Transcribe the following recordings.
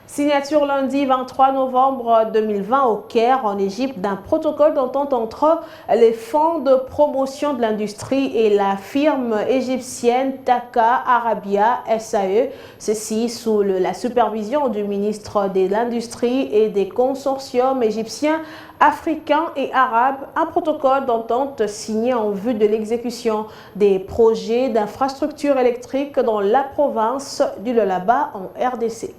Signature lundi 23 novembre 2020 au Caire, en Égypte, d'un protocole d'entente entre les fonds de promotion de l'industrie et la firme égyptienne Taka Arabia SAE. Ceci sous la supervision du ministre de l'Industrie et des consortiums égyptiens, africains et arabes. Un protocole d'entente signé en vue de l'exécution des projets d'infrastructures électriques dans la province du Lualaba en RDC.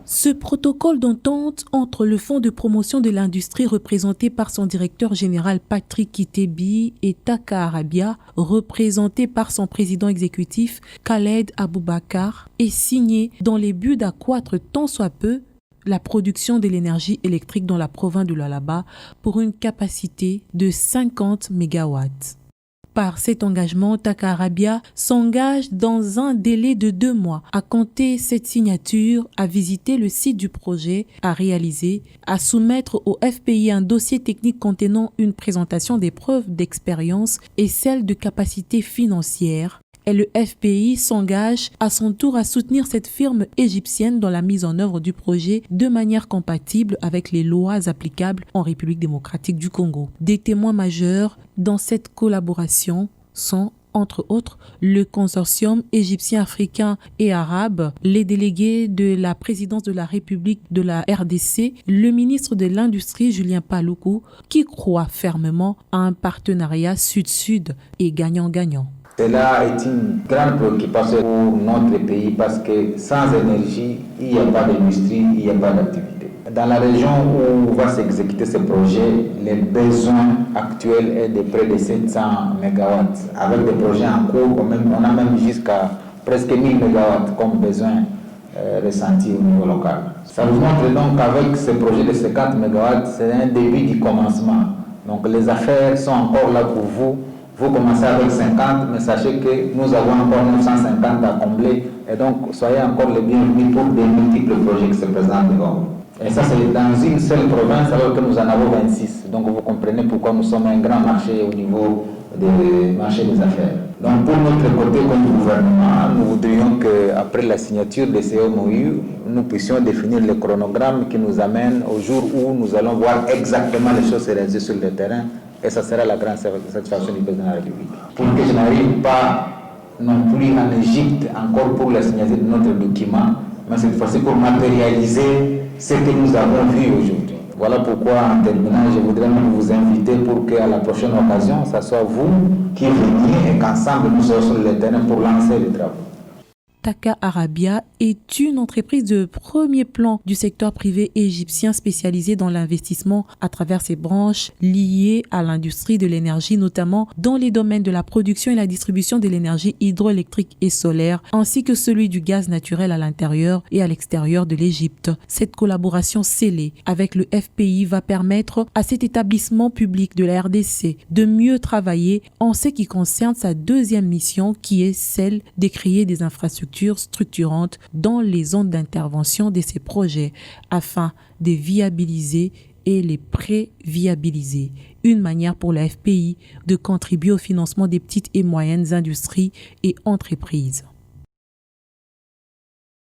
Ce protocole d'entente entre le Fonds de promotion de l'industrie représenté par son directeur général Patrick Kitebi et Taka Arabia, représenté par son président exécutif Khaled Aboubakar, est signé dans les buts d'accroître tant soit peu la production de l'énergie électrique dans la province du Lualaba pour une capacité de 50 MW. Par cet engagement, Taka Arabia s'engage dans un délai de 2 mois à compter cette signature, à visiter le site du projet, à réaliser, à soumettre au FPI un dossier technique contenant une présentation des preuves d'expérience et celle de capacité financière. Et le FPI s'engage à son tour à soutenir cette firme égyptienne dans la mise en œuvre du projet de manière compatible avec les lois applicables en République démocratique du Congo. Des témoins majeurs dans cette collaboration sont, entre autres, le consortium égyptien, africain et arabe, les délégués de la présidence de la République de la RDC, le ministre de l'Industrie, Julien Paluku, qui croit fermement à un partenariat sud-sud et gagnant-gagnant. Cela est une grande préoccupation pour notre pays parce que sans énergie, il n'y a pas d'industrie, il n'y a pas d'activité. Dans la région où va s'exécuter ce projet, les besoins actuels est de près de 700 MW. Avec des projets en cours, on a même jusqu'à presque 1000 MW comme besoin ressenti au niveau local. Ça vous montre donc qu'avec ce projet de 50 MW, c'est un début du commencement. Donc les affaires sont encore là pour vous. Vous commencez avec 50, mais sachez que nous avons encore 950 à combler. Et donc, soyez encore les bienvenus pour des multiples projets qui se présentent devant vous. Et ça, c'est dans une seule province, alors que nous en avons 26. Donc, vous comprenez pourquoi nous sommes un grand marché au niveau des marchés des affaires. Donc, pour notre côté, comme gouvernement, nous voudrions qu'après la signature de ces MOU, nous puissions définir le chronogramme qui nous amène au jour où nous allons voir exactement les choses se réaliser sur le terrain. Et ça sera la grande satisfaction du président de la République. Pour que je n'arrive pas non plus en Égypte encore pour la signature de notre document, mais cette fois-ci pour matérialiser ce que nous avons vu aujourd'hui. Voilà pourquoi, en terminant, je voudrais vous inviter pour qu'à la prochaine occasion, ce soit vous qui veniez et qu'ensemble nous soyons sur le terrain pour lancer les travaux. Taka Arabia est une entreprise de premier plan du secteur privé égyptien spécialisée dans l'investissement à travers ses branches liées à l'industrie de l'énergie, notamment dans les domaines de la production et la distribution de l'énergie hydroélectrique et solaire, ainsi que celui du gaz naturel à l'intérieur et à l'extérieur de l'Égypte. Cette collaboration scellée avec le FPI va permettre à cet établissement public de la RDC de mieux travailler en ce qui concerne sa deuxième mission, qui est celle de créer des infrastructures structurantes dans les zones d'intervention de ces projets afin de viabiliser et les pré-viabiliser. Une manière pour la FPI de contribuer au financement des petites et moyennes industries et entreprises.